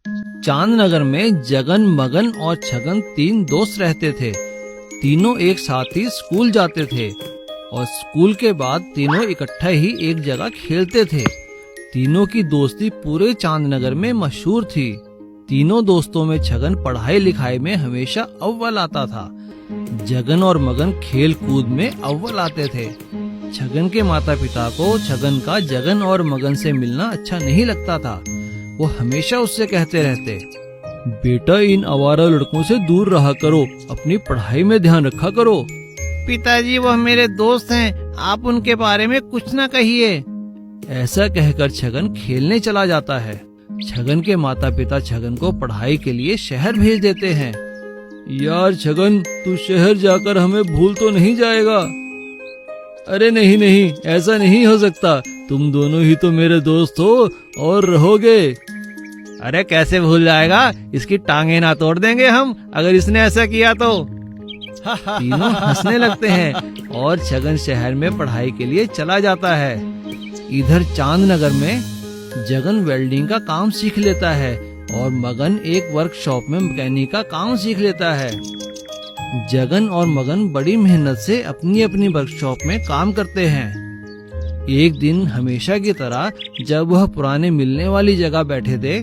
चांदनगर में जगन, मगन और छगन 3 दोस्त रहते थे। तीनों एक साथ ही स्कूल जाते थे और स्कूल के बाद तीनों इकट्ठा ही एक जगह खेलते थे। तीनों की दोस्ती पूरे चांदनगर में मशहूर थी। तीनों दोस्तों में छगन पढ़ाई लिखाई में हमेशा अव्वल आता था। जगन और मगन खेल कूद में अव्वल आते थे। छगन के माता पिता को छगन का जगन और मगन से मिलना अच्छा नहीं लगता था। वो हमेशा उससे कहते रहते, बेटा इन आवारा लड़कों से दूर रहा करो, अपनी पढ़ाई में ध्यान रखा करो। पिताजी वह मेरे दोस्त हैं, आप उनके बारे में कुछ न कहिए। ऐसा कहकर छगन खेलने चला जाता है। छगन के माता पिता छगन को पढ़ाई के लिए शहर भेज देते हैं। यार छगन, तू शहर जाकर हमें भूल तो नहीं जाएगा? अरे नहीं नहीं, ऐसा नहीं हो सकता, तुम दोनों ही तो मेरे दोस्त हो और रहोगे। अरे कैसे भूल जाएगा, इसकी टांगे ना तोड़ देंगे हम अगर इसने ऐसा किया तो। तीनों हंसने लगते हैं और छगन शहर में पढ़ाई के लिए चला जाता है। इधर चांदनगर में जगन वेल्डिंग का काम सीख लेता है और मगन एक वर्कशॉप में मैकेनिक का काम सीख लेता है। जगन और मगन बड़ी मेहनत से अपनी अपनी वर्कशॉप में काम करते हैं। एक दिन हमेशा की तरह जब वह पुराने मिलने वाली जगह बैठे थे,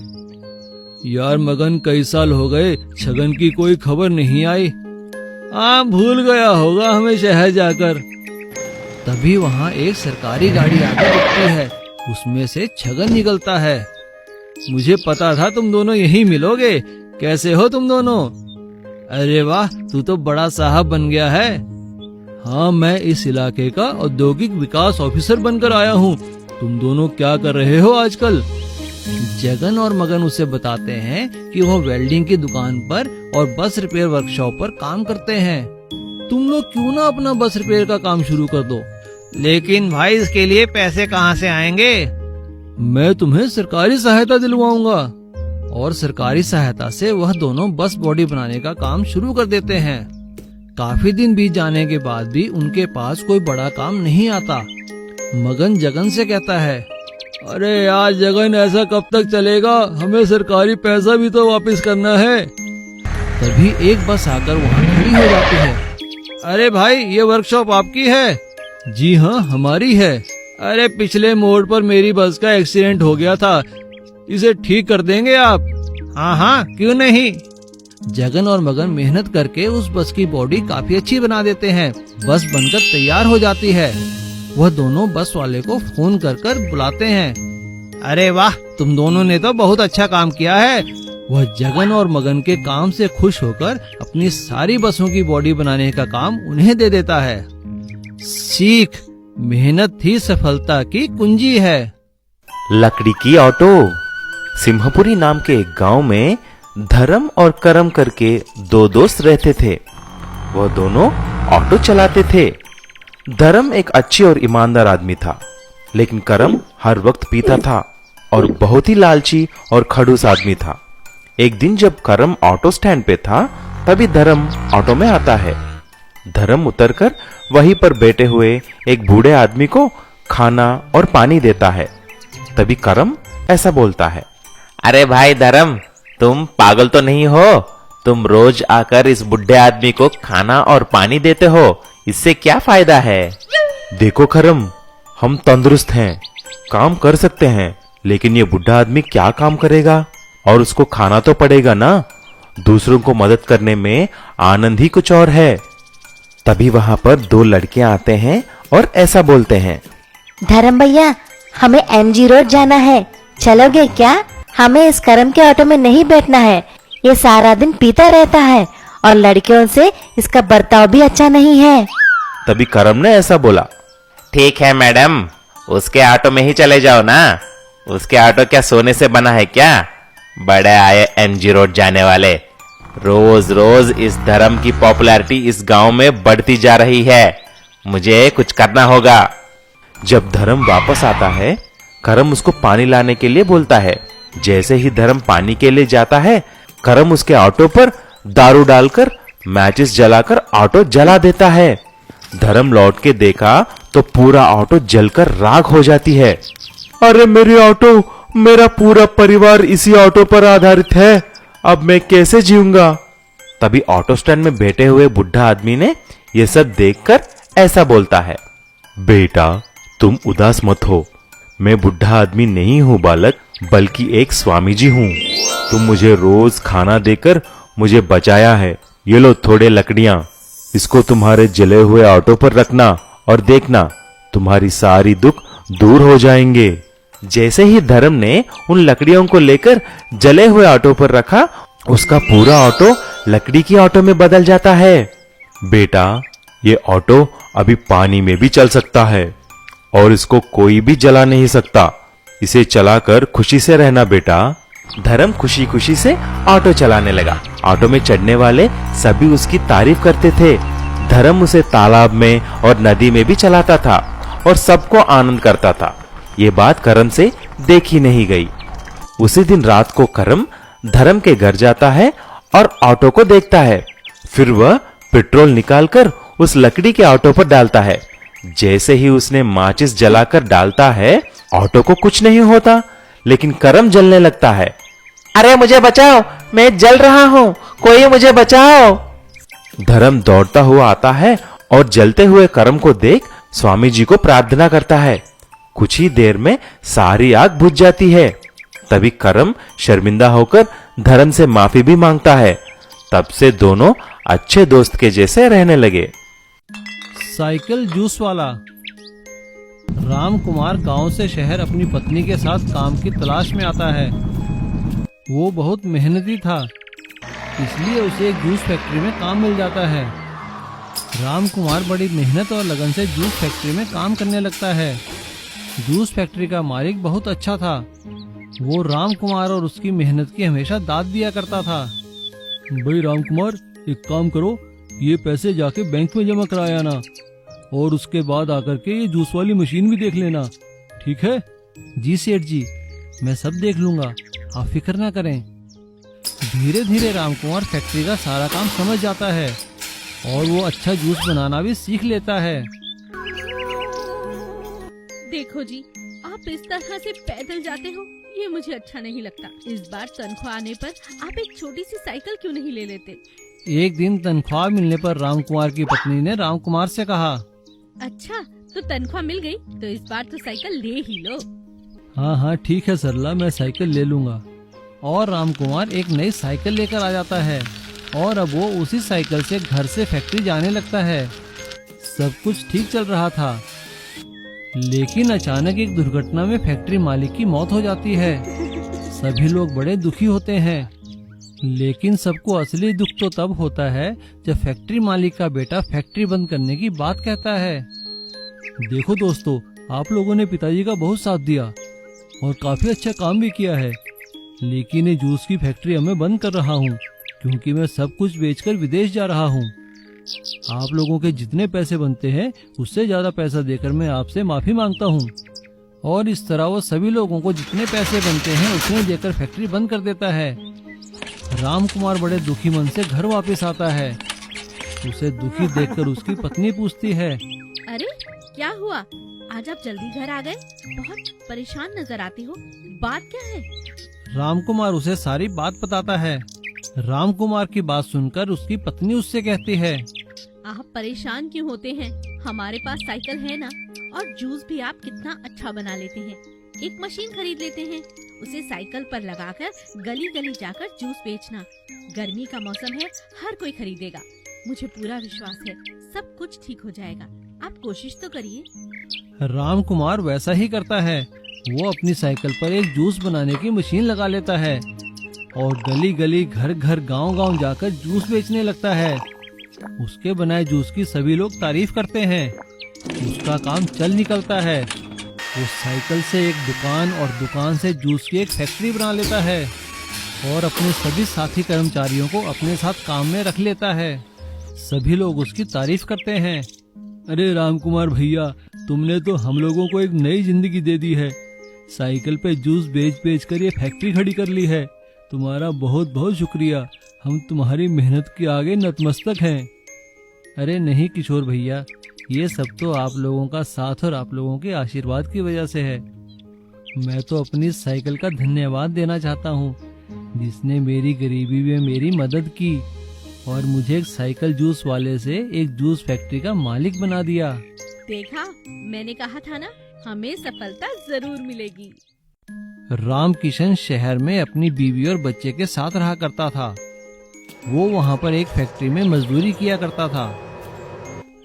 यार मगन कई साल हो गए, छगन की कोई खबर नहीं आई। हाँ, भूल गया होगा हमें शहर जाकर। तभी वहाँ एक सरकारी गाड़ी आकर रुकती है। उसमें से छगन निकलता है। मुझे पता था तुम दोनों यहीं मिलोगे। कैसे हो तुम दोनों? अरे वाह, तू तो बड़ा साहब बन गया है। हाँ, मैं इस इलाके का औद्योगिक विकास ऑफिसर बनकर आया हूँ। तुम दोनों क्या कर रहे हो आजकल? जगन और मगन उसे बताते हैं कि वो वेल्डिंग की दुकान पर और बस रिपेयर वर्कशॉप पर काम करते हैं। तुम लोग क्यों ना अपना बस रिपेयर का काम शुरू कर दो? लेकिन भाई इसके लिए पैसे कहाँ से आएंगे? मैं तुम्हें सरकारी सहायता दिलवाऊंगा। और सरकारी सहायता से वह दोनों बस बॉडी बनाने का काम शुरू कर देते हैं। काफी दिन बीत जाने के बाद भी उनके पास कोई बड़ा काम नहीं आता। मगन जगन से कहता है, अरे यार जगन, ऐसा कब तक चलेगा? हमें सरकारी पैसा भी तो वापस करना है। तभी एक बस आकर वहाँ खड़ी हो जाती है। अरे भाई, ये वर्कशॉप आपकी है? जी हाँ, हमारी है। अरे पिछले मोड़ पर मेरी बस का एक्सीडेंट हो गया था, इसे ठीक कर देंगे आप? हाँ हाँ, क्यों नहीं। जगन और मगन मेहनत करके उस बस की बॉडी काफी अच्छी बना देते हैं। बस बनकर तैयार हो जाती है। वह दोनों बस वाले को फोन कर कर बुलाते हैं। अरे वाह, तुम दोनों ने तो बहुत अच्छा काम किया है। वह जगन और मगन के काम से खुश होकर अपनी सारी बसों की बॉडी बनाने का काम उन्हें दे देता है। सीख, मेहनत ही सफलता की कुंजी है। लकड़ी की ऑटो। सिंहपुरी नाम के एक गांव में धर्म और करम करके 2 दोस्त रहते थे। वह दोनों ऑटो चलाते थे। धर्म एक अच्छी और ईमानदार आदमी था, लेकिन करम हर वक्त पीता था और बहुत ही लालची और खड़ूस आदमी था। एक दिन जब करम ऑटो स्टैंड पे था, तभी धर्म ऑटो में आता है। धर्म उतरकर वहीं पर बैठे हुए एक बूढ़े आदमी को खाना और पानी देता है। तभी करम ऐसा बोलता है, अरे भाई धर्म, तुम पागल तो नहीं हो? तुम रोज आकर इस बुढ़े आदमी को खाना और पानी देते हो, इससे क्या फायदा है? देखो करम, हम तंदुरुस्त हैं, काम कर सकते हैं, लेकिन ये बुढ़ा आदमी क्या काम करेगा? और उसको खाना तो पड़ेगा ना। दूसरों को मदद करने में आनंद ही कुछ और है। तभी वहां पर 2 लड़कियां आते हैं और ऐसा बोलते हैं, धर्म भैया, हमें एमजी रोड जाना है, चलोगे क्या? हमें इस करम के ऑटो में नहीं बैठना है। ये सारा दिन पीता रहता है और लड़कियों से इसका बर्ताव भी अच्छा नहीं है। तभी करम ने ऐसा बोला, ठीक है मैडम, उसके ऑटो में ही चले जाओ ना। उसके ऑटो क्या सोने से बना है क्या? बड़े आए एमजी रोड जाने वाले। रोज रोज इस धर्म की पॉपुलैरिटी इस गांव में बढ़ती जा रही है, मुझे कुछ करना होगा। जब धर्म वापस आता है, करम उसको पानी लाने के लिए बोलता है। जैसे ही धर्म पानी के लिए जाता है, करम उसके ऑटो पर दारू डालकर मैचिस जलाकर ऑटो जला देता है। धर्म लौट के देखा तो पूरा ऑटो जलकर राख हो जाती है। अरे मेरी ऑटो, मेरा पूरा परिवार इसी ऑटो पर आधारित है। अब मैं कैसे जीऊंगा? तभी ऑटो स्टैंड में बैठे हुए बुढ़ा आदमी ने यह सब देखकर ऐसा बोलता है, बेटा तुम उदास मत हो। मैं बुढ़ा आदमी नहीं हूं बालक, बल्कि एक स्वामी जी हूं। तुम मुझे रोज खाना देकर मुझे बचाया है। ये लो थोड़े लकड़ियां, इसको तुम्हारे जले हुए ऑटो पर रखना और देखना तुम्हारी सारी दुख दूर हो जाएंगे। जैसे ही धर्म ने उन लकड़ियों को लेकर जले हुए ऑटो पर रखा, उसका पूरा ऑटो लकड़ी की ऑटो में बदल जाता है। बेटा ये ऑटो अभी पानी में भी चल सकता है और इसको कोई भी जला नहीं सकता। इसे चलाकर खुशी से रहना बेटा। धर्म खुशी खुशी से ऑटो चलाने लगा। ऑटो में चढ़ने वाले सभी उसकी तारीफ करते थे। धर्म उसे तालाब में और नदी में भी चलाता था और सबको आनंद करता था। ये बात करम से देखी नहीं गई। उसी दिन रात को करम धर्म के घर जाता है और ऑटो को देखता है। फिर वह पेट्रोल निकालकर उस लकड़ी के ऑटो पर डालता है। जैसे ही उसने माचिस जलाकर डालता है, ऑटो को कुछ नहीं होता, लेकिन करम जलने लगता है। अरे मुझे बचाओ, मैं जल रहा हूं, कोई मुझे बचाओ। धर्म दौड़ता हुआ आता है और जलते हुए करम को देख स्वामी जी को प्रार्थना करता है। कुछ ही देर में सारी आग बुझ जाती है। तभी करम शर्मिंदा होकर धर्म से माफी भी मांगता है। तब से दोनों अच्छे दोस्त के जैसे रहने लगे। साइकिल जूस वाला। राम कुमार गांव से शहर अपनी पत्नी के साथ काम की तलाश में आता है। वो बहुत मेहनती था, इसलिए उसे एक जूस फैक्ट्री में काम मिल जाता है। राम कुमार बड़ी मेहनत और लगन से जूस फैक्ट्री में काम करने लगता है। जूस फैक्ट्री का मालिक बहुत अच्छा था। वो राम कुमार और उसकी मेहनत की हमेशा दाद दिया करता था। भाई राम कुमार, एक काम करो, ये पैसे जाके बैंक में जमा कराया ना, और उसके बाद आकर के ये जूस वाली मशीन भी देख लेना, ठीक है? जी सेठ जी, मैं सब देख लूंगा, आप फिक्र ना करें। धीरे धीरे राम कुमार फैक्ट्री का सारा काम समझ जाता है और वो अच्छा जूस बनाना भी सीख लेता है। देखो जी, आप इस तरह से पैदल जाते हो, ये मुझे अच्छा नहीं लगता। इस बार तनख्वाह आने पर आप एक छोटी सी साइकिल क्यों नहीं ले लेते? एक दिन तनख्वाह मिलने पर राम कुमार की पत्नी ने राम कुमार से कहा, अच्छा, तो तनख्वाह मिल गई तो इस बार तो साइकिल ले ही लो। हाँ हाँ ठीक है सरला, मैं साइकिल ले लूंगा। और राम कुमार एक नई साइकिल लेकर आ जाता है और अब वो उसी साइकिल से घर से फैक्ट्री जाने लगता है। सब कुछ ठीक चल रहा था, लेकिन अचानक एक दुर्घटना में फैक्ट्री मालिक की मौत हो जाती है। सभी लोग बड़े दुखी होते हैं, लेकिन सबको असली दुख तो तब होता है जब फैक्ट्री मालिक का बेटा फैक्ट्री बंद करने की बात कहता है। देखो दोस्तों, आप लोगों ने पिताजी का बहुत साथ दिया और काफी अच्छा काम भी किया है, लेकिन ये जूस की फैक्ट्री मैं बंद कर रहा हूँ क्योंकि मैं सब कुछ बेचकर विदेश जा रहा हूँ। आप लोगों के जितने पैसे बनते हैं उससे ज्यादा पैसा देकर मैं आपसे माफी मांगता हूँ। और इस तरह वो सभी लोगों को जितने पैसे बनते हैं उतने देकर फैक्ट्री बंद कर देता है। राम कुमार बड़े दुखी मन से घर वापस आता है। उसे दुखी देखकर उसकी पत्नी पूछती है, अरे क्या हुआ, आज आप जल्दी घर आ गए? बहुत परेशान नजर आती हो, बात क्या है? राम कुमार उसे सारी बात बताता है। राम कुमार की बात सुनकर उसकी पत्नी उससे कहती है, आप परेशान क्यों होते हैं? हमारे पास साइकिल है ना, और जूस भी आप कितना अच्छा बना लेते हैं। एक मशीन खरीद लेते हैं, उसे साइकिल पर लगाकर गली गली जाकर जूस बेचना। गर्मी का मौसम है, हर कोई खरीदेगा। मुझे पूरा विश्वास है सब कुछ ठीक हो जाएगा, आप कोशिश तो करिए। राम कुमार वैसा ही करता है। वो अपनी साइकिल पर एक जूस बनाने की मशीन लगा लेता है और गली गली घर घर गांव गांव जाकर जूस बेचने लगता है। उसके बनाए जूस की सभी लोग तारीफ करते हैं। उसका काम चल निकलता है। वो साइकिल से एक दुकान और दुकान से जूस की एक फैक्ट्री बना लेता है और अपने सभी साथी कर्मचारियों को अपने साथ काम में रख लेता है। सभी लोग उसकी तारीफ करते हैं। अरे राम कुमार भैया, तुमने तो हम लोगों को एक नई जिंदगी दे दी है। साइकिल पे जूस बेच बेच कर ये फैक्ट्री खड़ी कर ली है। तुम्हारा बहुत बहुत शुक्रिया, हम तुम्हारी मेहनत के आगे नतमस्तक हैं। अरे नहीं किशोर भैया, ये सब तो आप लोगों का साथ और आप लोगों के आशीर्वाद की वजह से है। मैं तो अपनी साइकिल का धन्यवाद देना चाहता हूँ, जिसने मेरी गरीबी में मेरी मदद की और मुझे एक साइकिल जूस वाले से एक जूस फैक्ट्री का मालिक बना दिया। देखा, मैंने कहा था ना, हमें सफलता जरूर मिलेगी। रामकिशन शहर में अपनी बीवी और बच्चे के साथ रहा करता था। वो वहाँ पर एक फैक्ट्री में मजदूरी किया करता था।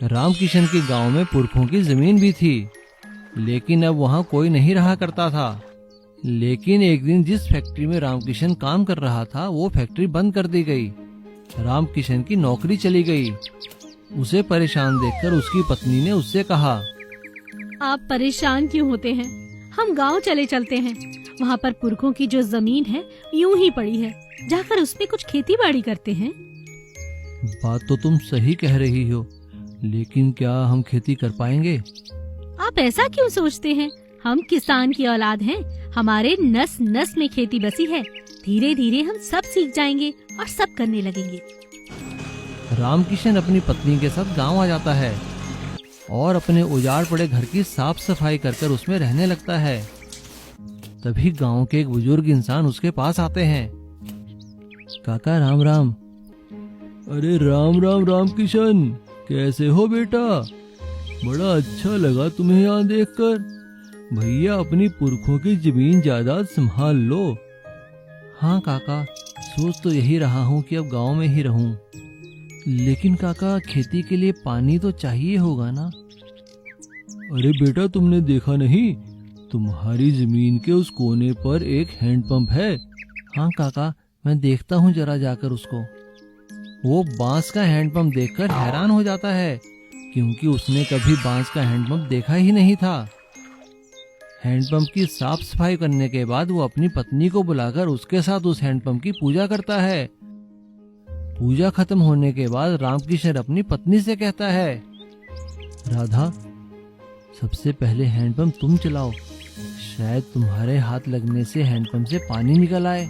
रामकिशन के गांव में पुरखों की जमीन भी थी, लेकिन अब वहाँ कोई नहीं रहा करता था। लेकिन एक दिन जिस फैक्ट्री में रामकिशन काम कर रहा था, वो फैक्ट्री बंद कर दी गई। रामकिशन की नौकरी चली गई। उसे परेशान देखकर उसकी पत्नी ने उससे कहा, आप परेशान क्यों होते हैं? हम गांव चले चलते हैं। वहाँ पर पुरखों की जो जमीन है यूं ही पड़ी है, जाकर उसमें कुछ खेती बाड़ी करते हैं। बात तो तुम सही कह रही हो, लेकिन क्या हम खेती कर पाएंगे? आप ऐसा क्यों सोचते हैं? हम किसान की औलाद हैं, हमारे नस नस में खेती बसी है। धीरे धीरे हम सब सीख जाएंगे और सब करने लगेंगे। रामकिशन अपनी पत्नी के साथ गांव आ जाता है और अपने उजाड़ पड़े घर की साफ सफाई कर कर उसमें रहने लगता है। तभी गांव के एक बुजुर्ग इंसान उसके पास आते हैं। काका राम राम। अरे राम राम रामकिशन, कैसे हो बेटा? बड़ा अच्छा लगा तुम्हें यहाँ देखकर। भैया अपनी पुरखों की जमीन जायदाद संभाल लो। हाँ काका, सोच तो यही रहा हूँ कि अब गांव में ही रहूं। लेकिन काका, खेती के लिए पानी तो चाहिए होगा ना? अरे बेटा, तुमने देखा नहीं, तुम्हारी जमीन के उस कोने पर एक हैंडपंप है। हाँ काका, मैं देखता हूँ जरा जाकर उसको। वो बांस का हैंडपंप देखकर हैरान हो जाता है, क्योंकि उसने कभी बांस का हैंडपंप देखा ही नहीं था। हैंडपंप की साफ सफाई करने के बाद वो अपनी पत्नी को बुलाकर उसके साथ उस हैंडपंप की पूजा करता है। पूजा खत्म होने के बाद रामकिशन अपनी पत्नी से कहता है, राधा, सबसे पहले हैंडपंप तुम चलाओ। शायद तुम्हारे हाथ लगने से हैंडपंप से पानी निकल आए।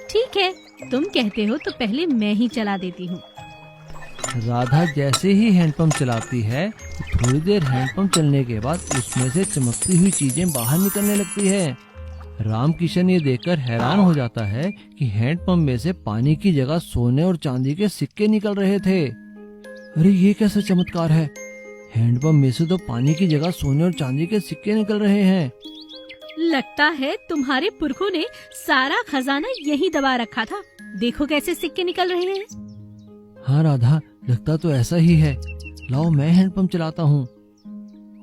ठीक है, तुम कहते हो तो पहले मैं ही चला देती हूँ। राधा जैसे ही हैंडपंप चलाती है, थोड़ी देर हैंडपंप चलने के बाद उसमें से चमकती हुई चीजें बाहर निकलने लगती है। रामकिशन ये देखकर हैरान हो जाता है कि हैंडपंप में से पानी की जगह सोने और चांदी के सिक्के निकल रहे थे। अरे ये कैसा चमत्कार है? हैंडपंप में से तो पानी की जगह सोने और चांदी के सिक्के निकल रहे हैं। लगता है तुम्हारे पुरखों ने सारा खजाना यही दबा रखा था। देखो कैसे सिक्के निकल रहे हैं। हाँ राधा, लगता तो ऐसा ही है। लाओ मैं हैंडपंप चलाता हूँ।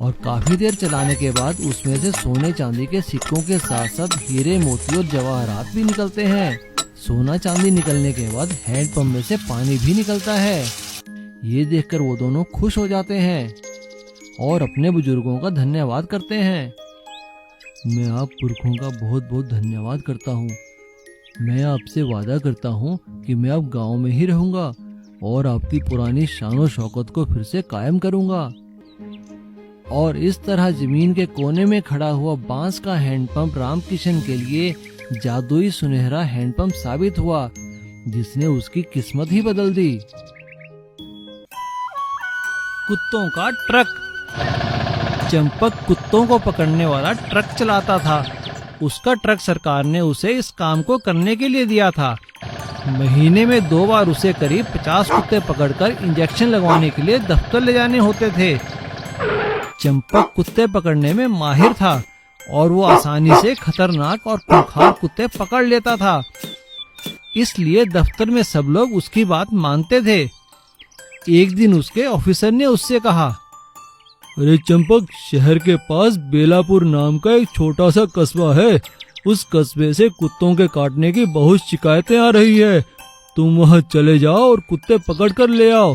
और काफी देर चलाने के बाद उसमें से सोने चांदी के सिक्कों के साथ साथ हीरे मोती और जवाहरात भी निकलते हैं। सोना चांदी निकलने के बाद हैंडपंप में से पानी भी निकलता है। ये देखकर वो दोनों खुश हो जाते हैं और अपने बुजुर्गों का धन्यवाद करते हैं। मैं आप पुरखों का बहुत बहुत धन्यवाद करता हूँ। मैं आपसे वादा करता हूँ कि मैं अब गांव में ही रहूंगा और आपकी पुरानी शान और शौकत को फिर से कायम करूंगा। और इस तरह जमीन के कोने में खड़ा हुआ बांस का हैंडपंप रामकिशन के लिए जादुई सुनहरा हैंडपंप साबित हुआ, जिसने उसकी किस्मत ही बदल दी। कुत्तों का ट्रक। चंपक कुत्तों को पकड़ने वाला ट्रक चलाता था। उसका ट्रक सरकार ने उसे इस काम को करने के लिए दिया था। महीने में 2 बार उसे करीब 50 कुत्ते पकड़कर इंजेक्शन लगवाने के लिए दफ्तर ले जाने होते थे। चंपक कुत्ते पकड़ने में माहिर था और वो आसानी से खतरनाक और खूंखार कुत्ते पकड़ लेता था। इसलिए दफ्तर में सब लोग उसकी बात मानते थे। एक दिन उसके ऑफिसर ने उससे कहा, अरे चंपक, शहर के पास बेलापुर नाम का एक छोटा सा कस्बा है। उस कस्बे से कुत्तों के काटने की बहुत शिकायतें आ रही है। तुम वहाँ चले जाओ और कुत्ते पकड़ कर ले आओ।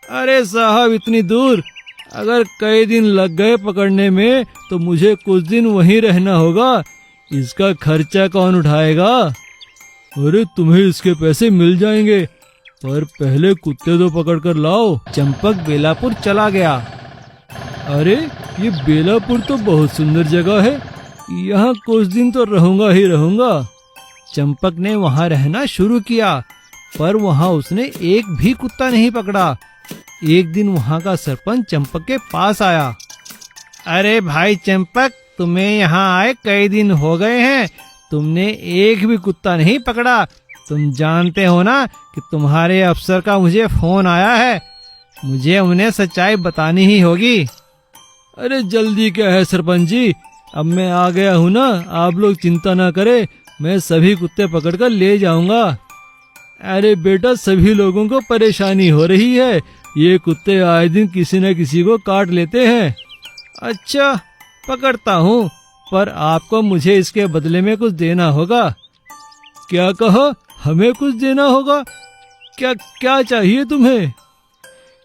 अरे साहब, इतनी दूर? अगर कई दिन लग गए पकड़ने में तो मुझे कुछ दिन वहीं रहना होगा। इसका खर्चा कौन उठाएगा? अरे तुम्हें इसके पैसे मिल जाएंगे, पर पहले कुत्ते तो पकड़ कर लाओ। चंपक बेलापुर चला गया। अरे ये बेलापुर तो बहुत सुंदर जगह है, यहाँ कुछ दिन तो रहूंगा ही रहूंगा। चंपक ने वहाँ रहना शुरू किया, पर वहाँ उसने एक भी कुत्ता नहीं पकड़ा। एक दिन वहाँ का सरपंच चंपक के पास आया। अरे भाई चंपक, तुम्हें यहाँ आए कई दिन हो गए हैं, तुमने एक भी कुत्ता नहीं पकड़ा। तुम जानते हो ना कि तुम्हारे अफसर का मुझे फोन आया है, मुझे उन्हें सच्चाई बतानी ही होगी। अरे जल्दी क्या है सरपंच जी, अब मैं आ गया हूँ ना, आप लोग चिंता ना करें, मैं सभी कुत्ते पकड़कर ले जाऊंगा। अरे बेटा, सभी लोगों को परेशानी हो रही है, ये कुत्ते आए दिन किसी न किसी को काट लेते हैं। अच्छा, पकड़ता हूँ, पर आपको मुझे इसके बदले में कुछ देना होगा। क्या कहा? हमें कुछ देना होगा? क्या क्या चाहिए तुम्हें?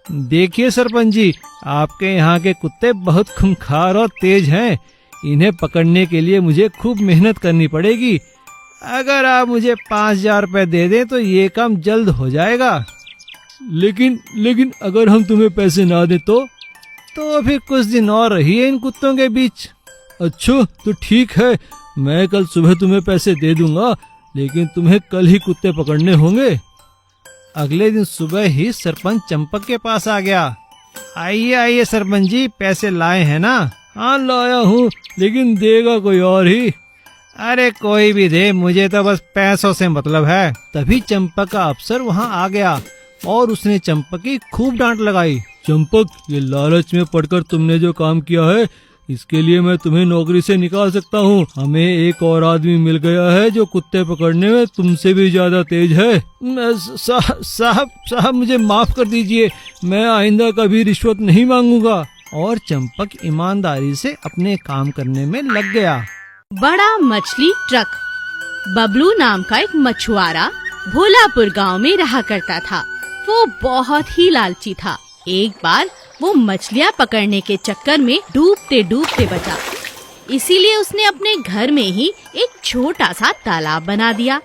देखिए सरपंच जी, आपके यहाँ के कुत्ते बहुत खूंखार और तेज हैं, इन्हें पकड़ने के लिए मुझे खूब मेहनत करनी पड़ेगी। अगर आप मुझे 5,000 रुपए दे दें तो ये काम जल्द हो जाएगा। लेकिन अगर हम तुम्हें पैसे ना दें तो फिर कुछ दिन और रहिए इन कुत्तों के बीच। अच्छा तो ठीक है, मैं कल सुबह तुम्हें पैसे दे दूंगा, लेकिन तुम्हें कल ही कुत्ते पकड़ने होंगे। अगले दिन सुबह ही सरपंच चंपक के पास आ गया। आइए सरपंच जी, पैसे लाए हैं ना? हाँ लाया हूँ, लेकिन देगा कोई और ही। अरे कोई भी दे, मुझे तो बस पैसों से मतलब है। तभी चंपक का अफसर वहाँ आ गया और उसने चंपक की खूब डांट लगाई। चंपक, ये लालच में पड़कर तुमने जो काम किया है, इसके लिए मैं तुम्हें नौकरी से निकाल सकता हूँ। हमें एक और आदमी मिल गया है जो कुत्ते पकड़ने में तुमसे भी ज्यादा तेज है। साहब मुझे माफ कर दीजिए, मैं आइंदा कभी रिश्वत नहीं मांगूंगा। और चंपक ईमानदारी से अपने काम करने में लग गया। बड़ा मछली ट्रक। बबलू नाम का एक मछुआरा भोलापुर गांव में रहा करता था। वो बहुत ही लालची था। एक बार वो मछलियाँ पकड़ने के चक्कर में डूबते डूबते बचा। इसीलिए उसने अपने घर में ही एक छोटा सा तालाब बना दिया,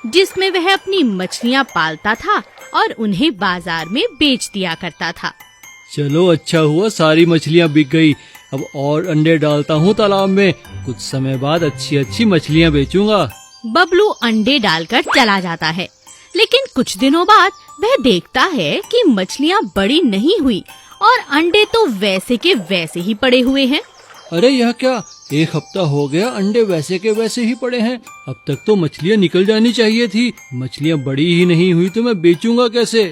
जिसमें वह अपनी मछलियाँ पालता था और उन्हें बाजार में बेच दिया करता था। चलो अच्छा हुआ, सारी मछलियाँ बिक गई। अब और अंडे डालता हूँ तालाब में, कुछ समय बाद अच्छी अच्छी मछलियाँ बेचूंगा। बबलू अंडे डालकर चला जाता है, लेकिन कुछ दिनों बाद वह देखता है कि मछलियाँ बड़ी नहीं हुई और अंडे तो वैसे के वैसे ही पड़े हुए हैं। अरे यह क्या, एक हफ्ता हो गया अंडे वैसे के वैसे ही पड़े हैं। अब तक तो मछलियाँ निकल जानी चाहिए थी, मछलियाँ बड़ी ही नहीं हुई तो मैं बेचूंगा कैसे?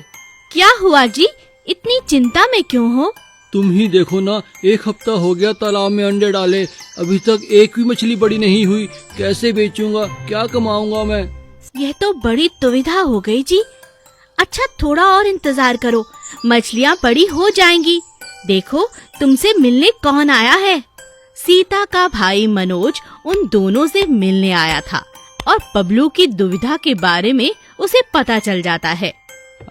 क्या हुआ जी, इतनी चिंता में क्यों हो? तुम ही देखो ना, एक हफ्ता हो गया तालाब में अंडे डाले, अभी तक एक भी मछली बड़ी नहीं हुई, कैसे बेचूंगा, क्या कमाऊंगा मैं? यह तो बड़ी दुविधा हो गई जी। अच्छा थोड़ा और इंतजार करो, मछलियाँ बड़ी हो जाएंगी। देखो तुमसे मिलने कौन आया है। सीता का भाई मनोज उन दोनों से मिलने आया था और बबलू की दुविधा के बारे में उसे पता चल जाता है।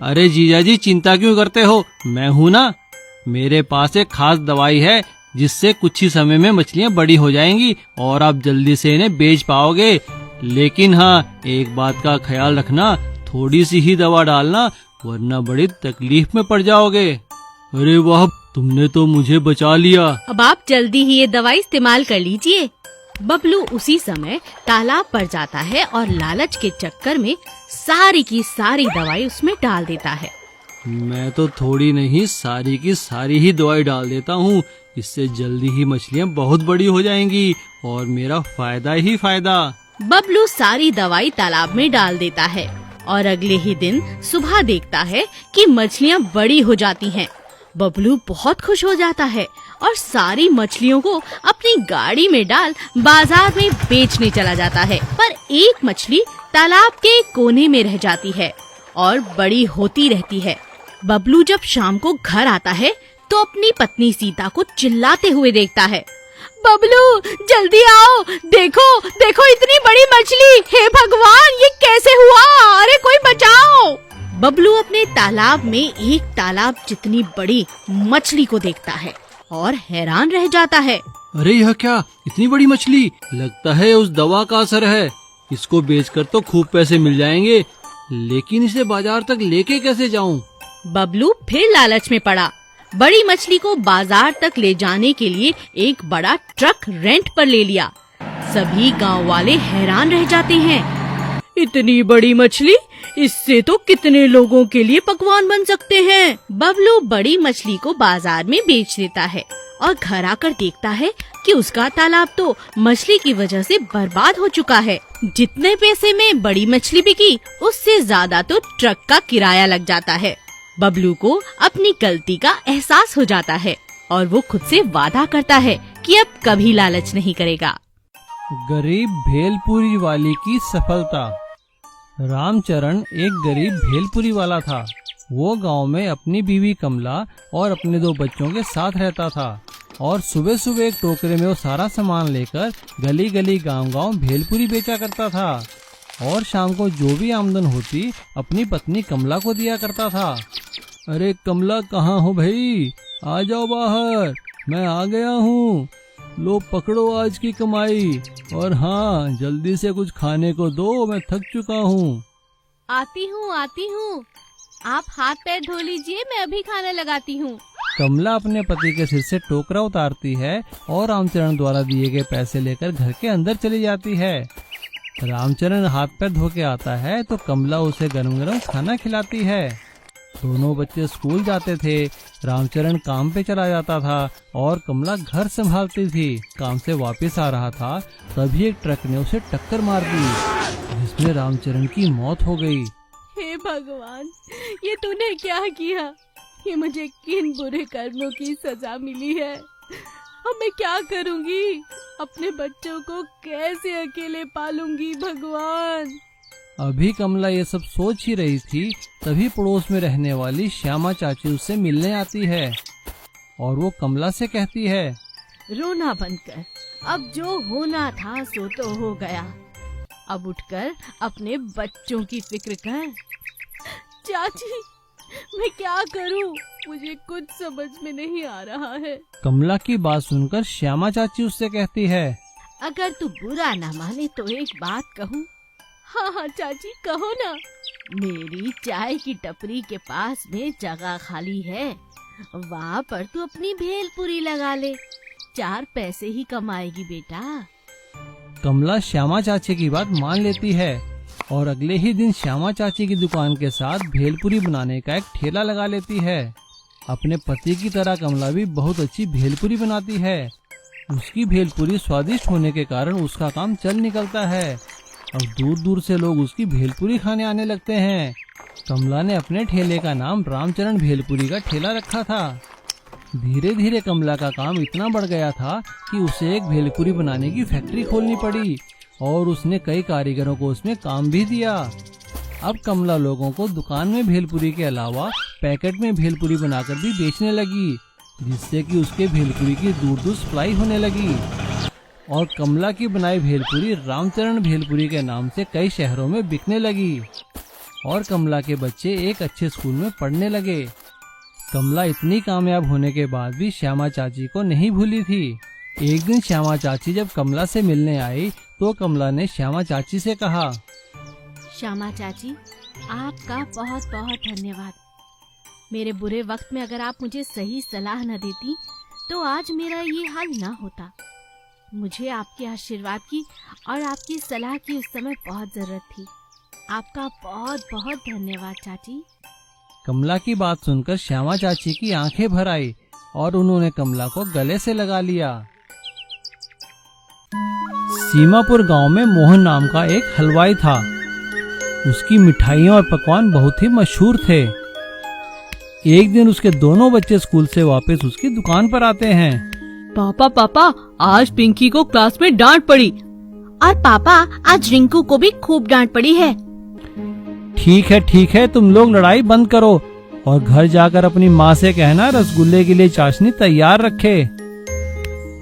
अरे जीजा जी, चिंता क्यों करते हो, मैं हूँ ना। मेरे पास एक खास दवाई है जिससे कुछ ही समय में मछलियाँ बड़ी हो जाएंगी और आप जल्दी से इन्हें बेच पाओगे। लेकिन हाँ, एक बात का ख्याल रखना, थोड़ी सी ही दवा डालना, वरना बड़ी तकलीफ में पड़ जाओगे। अरे वाह, तुमने तो मुझे बचा लिया। अब आप जल्दी ही ये दवाई इस्तेमाल कर लीजिए। बबलू उसी समय तालाब पर जाता है और लालच के चक्कर में सारी की सारी दवाई उसमें डाल देता है। मैं तो थोड़ी नहीं, सारी की सारी ही दवाई डाल देता हूँ, इससे जल्दी ही मछलियाँ बहुत बड़ी हो जाएंगी और मेरा फायदा ही फायदा। बबलू सारी दवाई तालाब में डाल देता है और अगले ही दिन सुबह देखता है कि मछलियाँ बड़ी हो जाती हैं। बबलू बहुत खुश हो जाता है और सारी मछलियों को अपनी गाड़ी में डाल बाजार में बेचने चला जाता है। पर एक मछली तालाब के कोने में रह जाती है और बड़ी होती रहती है। बबलू जब शाम को घर आता है तो अपनी पत्नी सीता को चिल्लाते हुए देखता है। बबलू जल्दी आओ, देखो देखो इतनी बड़ी मछली, हे भगवान ये कैसे हुआ, अरे कोई बचाओ। बबलू अपने तालाब में एक तालाब जितनी बड़ी मछली को देखता है और हैरान रह जाता है। अरे यह क्या, इतनी बड़ी मछली, लगता है उस दवा का असर है। इसको बेचकर तो खूब पैसे मिल जाएंगे, लेकिन इसे बाजार तक लेके कैसे जाऊं? बबलू फिर लालच में पड़ा। बड़ी मछली को बाजार तक ले जाने के लिए एक बड़ा ट्रक रेंट पर ले लिया। सभी गांव वाले हैरान रह जाते हैं। इतनी बड़ी मछली, इससे तो कितने लोगों के लिए पकवान बन सकते हैं। बबलू बड़ी मछली को बाजार में बेच देता है और घर आकर देखता है कि उसका तालाब तो मछली की वजह से बर्बाद हो चुका है। जितने पैसे में बड़ी मछली बिकी उससे ज्यादा तो ट्रक का किराया लग जाता है। बबलू को अपनी गलती का एहसास हो जाता है और वो खुद से वादा करता है कि अब कभी लालच नहीं करेगा। गरीब भेलपुरी वाली की सफलता। रामचरण एक गरीब भेलपुरी वाला था। वो गांव में अपनी बीवी कमला और अपने 2 बच्चों के साथ रहता था और सुबह सुबह एक टोकरे में वो सारा सामान लेकर गली गली गांव भेलपुरी बेचा करता था और शाम को जो भी आमदन होती अपनी पत्नी कमला को दिया करता था। अरे कमला, कहाँ हो भाई? आ जाओ बाहर, मैं आ गया हूँ। लो पकड़ो आज की कमाई, और हाँ जल्दी से कुछ खाने को दो, मैं थक चुका हूँ। आती हूँ। आप हाथ पैर धो लीजिए, मैं अभी खाना लगाती हूँ। कमला अपने पति के सिर से टोकरा उतारती है और रामचरण द्वारा दिए गए पैसे लेकर घर के अंदर चली जाती है। रामचरण हाथ पैर धो के आता है तो कमला उसे गरम गरम खाना खिलाती है। दोनों बच्चे स्कूल जाते थे। रामचरण काम पे चला जाता था और कमला घर संभालती थी। काम से वापस आ रहा था तभी एक ट्रक ने उसे टक्कर मार दी जिसमें रामचरण की मौत हो गई। हे भगवान, ये तूने क्या किया? ये मुझे किन बुरे कर्मों की सजा मिली है? अब मैं क्या करूँगी? अपने बच्चों को कैसे अकेले पालूंगी भगवान? अभी कमला ये सब सोच ही रही थी तभी पड़ोस में रहने वाली श्यामा चाची उससे मिलने आती है और वो कमला से कहती है, रोना बंद कर, अब जो होना था सो तो हो गया। अब उठकर अपने बच्चों की फिक्र कर। चाची, मैं क्या करूं? मुझे कुछ समझ में नहीं आ रहा है। कमला की बात सुनकर श्यामा चाची उससे कहती है, अगर तू बुरा ना माने तो एक बात कहूं? हाँ चाची, कहो ना। मेरी चाय की टपरी के पास में जगह खाली है, वहाँ पर तू अपनी भेलपुरी लगा ले, 4 पैसे ही कमाएगी बेटा। कमला श्यामा चाची की बात मान लेती है और अगले ही दिन श्यामा चाची की दुकान के साथ भेलपुरी बनाने का एक ठेला लगा लेती है। अपने पति की तरह कमला भी बहुत अच्छी भेलपुरी बनाती है। उसकी भेलपुरी स्वादिष्ट होने के कारण उसका काम चल निकलता है और दूर दूर से लोग उसकी भेलपुरी खाने आने लगते हैं। कमला ने अपने ठेले का नाम रामचरण भेलपुरी का ठेला रखा था। धीरे धीरे कमला का काम इतना बढ़ गया था कि उसे एक भेलपुरी बनाने की फैक्ट्री खोलनी पड़ी और उसने कई कारीगरों को उसमें काम भी दिया। अब कमला लोगों को दुकान में भेलपुरी के अलावा पैकेट में भेलपुरी बनाकर भी बेचने लगी, जिससे कि उसके भेलपुरी की दूर दूर सप्लाई होने लगी और कमला की बनाई भेलपुरी रामचरण भेलपुरी के नाम से कई शहरों में बिकने लगी और कमला के बच्चे एक अच्छे स्कूल में पढ़ने लगे। कमला इतनी कामयाब होने के बाद भी श्यामा चाची को नहीं भूली थी। एक दिन श्यामा चाची जब कमला से मिलने आई तो कमला ने श्यामा चाची से कहा, श्यामा चाची, आपका बहुत बहुत धन्यवाद। मेरे बुरे वक्त में अगर आप मुझे सही सलाह न देती तो आज मेरा ये हाल न होता। मुझे आपके आशीर्वाद की और आपकी सलाह की उस समय बहुत जरूरत थी। आपका बहुत बहुत धन्यवाद चाची। कमला की बात सुनकर श्यामा चाची की आंखें भर आई और उन्होंने कमला को गले से लगा लिया। सीमापुर गांव में मोहन नाम का एक हलवाई था। उसकी मिठाइयाँ और पकवान बहुत ही मशहूर थे। एक दिन उसके दोनों बच्चे स्कूल से वापस उसकी दुकान पर आते हैं। पापा, आज पिंकी को क्लास में डांट पड़ी। और पापा, आज रिंकू को भी खूब डांट पड़ी है। ठीक है, तुम लोग लड़ाई बंद करो और घर जाकर अपनी माँ से कहना रसगुल्ले के लिए चाशनी तैयार रखे।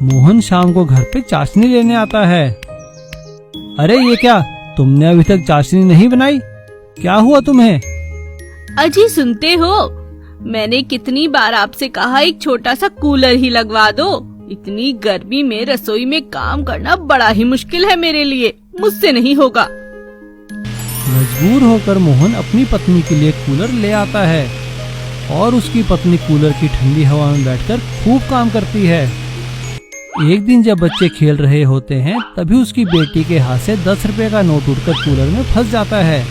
मोहन शाम को घर पे चाशनी लेने आता है। अरे ये क्या, तुमने अभी तक चाशनी नहीं बनाई? क्या हुआ तुम्हें? अजी सुनते हो, मैंने कितनी बार आपसे कहा एक छोटा सा कूलर ही लगवा दो। इतनी गर्मी में रसोई में काम करना बड़ा ही मुश्किल है मेरे लिए, मुझसे नहीं होगा। मजबूर होकर मोहन अपनी पत्नी के लिए कूलर ले आता है और उसकी पत्नी कूलर की ठंडी हवा में बैठकर खूब काम करती है। एक दिन जब बच्चे खेल रहे होते हैं तभी उसकी बेटी के हाथ से 10 रुपए का नोट उड़कर कूलर में फंस जाता है।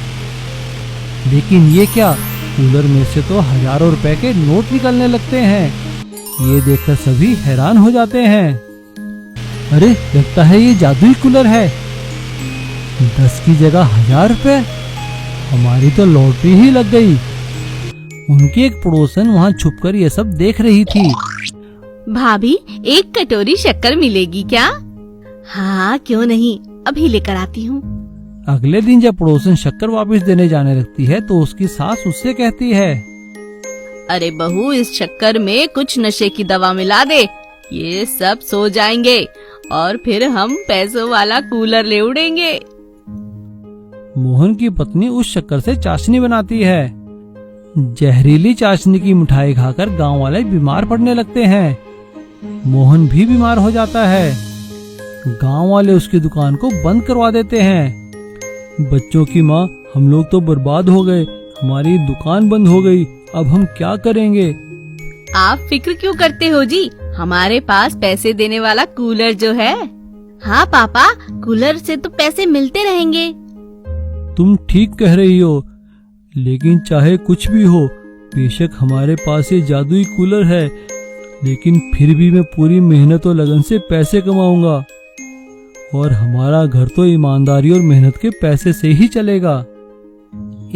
लेकिन ये क्या, कूलर में से तो हजारों रुपए के नोट निकलने लगते हैं। ये देखकर सभी हैरान हो जाते हैं। अरे लगता है ये जादुई कूलर है। 10 की जगह 1000 रुपए, हमारी तो लॉटरी ही लग गई। उनकी एक पड़ोसन वहाँ छुपकर ये सब देख रही थी। भाभी, एक कटोरी शक्कर मिलेगी क्या? हाँ, क्यों नहीं, अभी लेकर आती हूँ। अगले दिन जब पड़ोसन शक्कर वापस देने जाने लगती है तो उसकी सास उससे कहती है, अरे बहू, इस शक्कर में कुछ नशे की दवा मिला दे, ये सब सो जाएंगे और फिर हम पैसों वाला कूलर ले उड़ेंगे। मोहन की पत्नी उस शक्कर से चाशनी बनाती है। जहरीली चाशनी की मिठाई खाकर गांव वाले बीमार पड़ने लगते हैं। मोहन भी बीमार हो जाता है। गांव वाले उसकी दुकान को बंद करवा देते हैं। बच्चों की माँ, हम लोग तो बर्बाद हो गए, हमारी दुकान बंद हो गई, अब हम क्या करेंगे? आप फिक्र क्यों करते हो जी, हमारे पास पैसे देने वाला कूलर जो है। हाँ पापा, कूलर से तो पैसे मिलते रहेंगे। तुम ठीक कह रही हो, लेकिन चाहे कुछ भी हो, बेशक हमारे पास ये जादुई कूलर है, लेकिन फिर भी मैं पूरी मेहनत और लगन से पैसे कमाऊंगा और हमारा घर तो ईमानदारी और मेहनत के पैसे से ही चलेगा।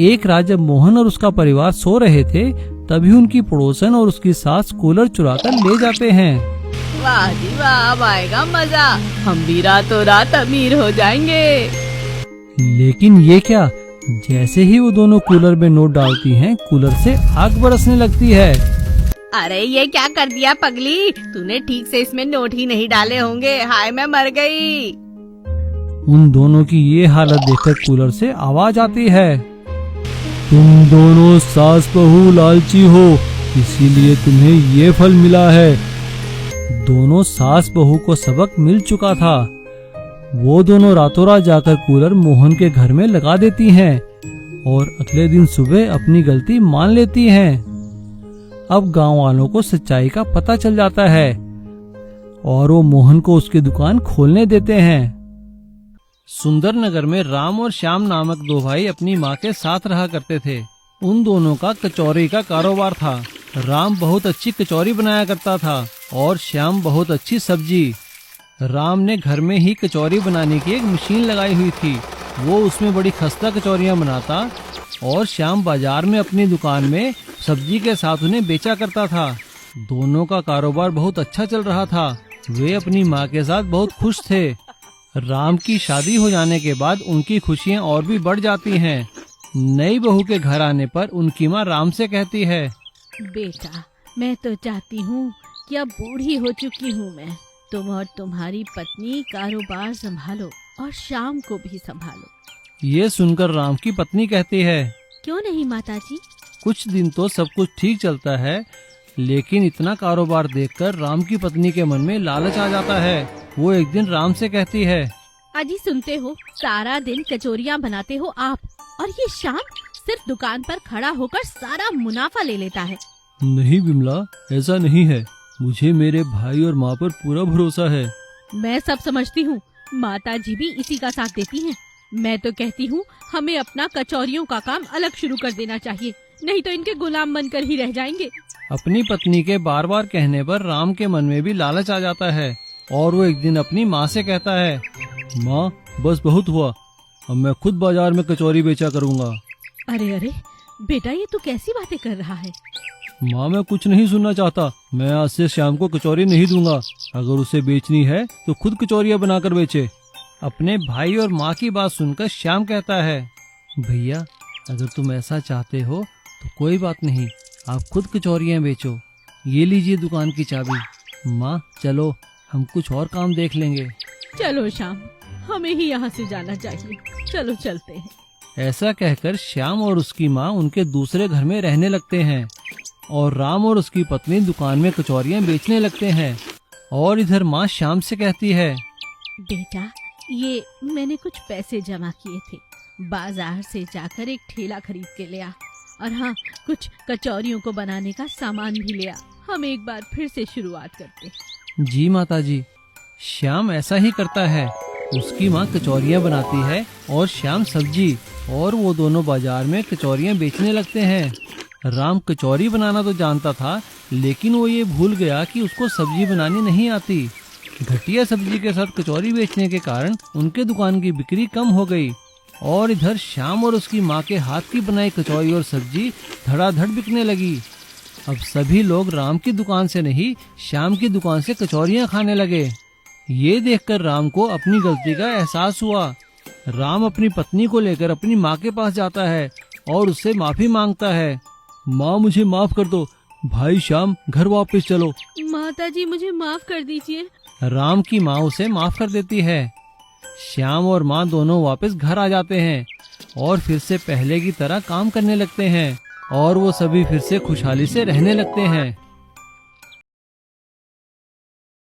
एक रात जब मोहन और उसका परिवार सो रहे थे, तभी उनकी पड़ोसन और उसकी सास कूलर चुराकर ले जाते हैं। वाह जी वाह, अब आएगा मजा, हम भी रातों रात अमीर हो जाएंगे। लेकिन ये क्या, जैसे ही वो दोनों कूलर में नोट डालती हैं, कूलर से आग बरसने लगती है। अरे ये क्या कर दिया पगली, तूने ठीक से इसमें नोट ही नहीं डाले होंगे, हाय मैं मर गई। उन दोनों की ये हालत देखकर कूलर से आवाज आती है, तुम दोनों सास बहू लालची हो, इसीलिए तुम्हें ये फल मिला है। दोनों सास बहू को सबक मिल चुका था। वो दोनों रातों रात जाकर कूलर मोहन के घर में लगा देती हैं और अगले दिन सुबह अपनी गलती मान लेती हैं। अब गांव वालों को सच्चाई का पता चल जाता है और वो मोहन को उसकी दुकान खोलने देते हैं। सुंदर नगर में राम और श्याम नामक दो भाई अपनी माँ के साथ रहा करते थे। उन दोनों का कचौरी का कारोबार था। राम बहुत अच्छी कचौरी बनाया करता था और श्याम बहुत अच्छी सब्जी। राम ने घर में ही कचौरी बनाने की एक मशीन लगाई हुई थी। वो उसमें बड़ी खस्ता कचौरियां बनाता और श्याम बाजार में अपनी दुकान में सब्जी के साथ उन्हें बेचा करता था। दोनों का कारोबार बहुत अच्छा चल रहा था। वे अपनी माँ के साथ बहुत खुश थे। राम की शादी हो जाने के बाद उनकी खुशियाँ और भी बढ़ जाती हैं। नई बहू के घर आने पर उनकी माँ राम से कहती है, बेटा, मैं तो चाहती हूँ कि अब बूढ़ी हो चुकी हूँ मैं, तुम और तुम्हारी पत्नी कारोबार संभालो और श्याम को भी संभालो। ये सुनकर राम की पत्नी कहती है, क्यों नहीं माताजी? कुछ दिन तो सब कुछ ठीक चलता है, लेकिन इतना कारोबार देखकर राम की पत्नी के मन में लालच आ जाता है। वो एक दिन राम से कहती है, अजी सुनते हो, सारा दिन कचौरियाँ बनाते हो आप, और ये श्याम सिर्फ दुकान पर खड़ा होकर सारा मुनाफा ले लेता है। नहीं बिमला, ऐसा नहीं है। मुझे मेरे भाई और माँ पर पूरा भरोसा है। मैं सब समझती हूँ, माताजी भी इसी का साथ देती हैं। मैं तो कहती हूँ हमें अपना कचौरियों का काम अलग शुरू कर देना चाहिए, नहीं तो इनके गुलाम बनकर ही रह जाएंगे। अपनी पत्नी के बार बार कहने पर राम के मन में भी लालच आ जाता है और वो एक दिन अपनी माँ से कहता है, माँ बस बहुत हुआ, अब मैं खुद बाजार में कचौरी बेचा करूँगा। अरे अरे बेटा, ये तू कैसी बातें कर रहा है? माँ मैं कुछ नहीं सुनना चाहता। मैं आज से श्याम को कचौरी नहीं दूंगा। अगर उसे बेचनी है तो खुद कचौरियाँ बनाकर बेचे। अपने भाई और माँ की बात सुनकर श्याम कहता है, भैया अगर तुम ऐसा चाहते हो तो कोई बात नहीं, आप खुद कचौरियाँ बेचो। ये लीजिए दुकान की चाबी। माँ चलो, हम कुछ और काम देख लेंगे। चलो श्याम, हमें ही यहाँ से जाना चाहिए, चलो चलते हैं। ऐसा कहकर श्याम और उसकी माँ उनके दूसरे घर में रहने लगते हैं और राम और उसकी पत्नी दुकान में कचौरियाँ बेचने लगते हैं। और इधर माँ श्याम से कहती है, बेटा, ये मैंने कुछ पैसे जमा किए थे, बाजार से जाकर एक ठेला खरीद के ले आ, और हाँ, कुछ कचौरियों को बनाने का सामान भी ले आ। हम एक बार फिर से शुरुआत करते। जी माताजी। श्याम ऐसा ही करता है। उसकी माँ कचौरियाँ बनाती है और श्याम सब्जी, और वो दोनों बाजार में कचौरियाँ बेचने लगते हैं। राम कचौरी बनाना तो जानता था, लेकिन वो ये भूल गया कि उसको सब्जी बनानी नहीं आती। घटिया सब्जी के साथ कचौरी बेचने के कारण उनके दुकान की बिक्री कम हो गई और इधर श्याम और उसकी माँ के हाथ की बनाई कचौरी और सब्जी धड़ाधड़ बिकने लगी। अब सभी लोग राम की दुकान से नहीं, श्याम की दुकान से कचौरियाँ खाने लगे। ये देखकर राम को अपनी गलती का एहसास हुआ। राम अपनी पत्नी को लेकर अपनी माँ के पास जाता है और उससे माफी मांगता है। माँ, मुझे माफ कर दो। भाई श्याम, घर वापस चलो। माता जी, मुझे माफ कर दीजिए। राम की माँ उसे माफ कर देती है। श्याम और माँ दोनों वापस घर आ जाते हैं और फिर से पहले की तरह काम करने लगते हैं और वो सभी फिर से खुशहाली से रहने लगते हैं।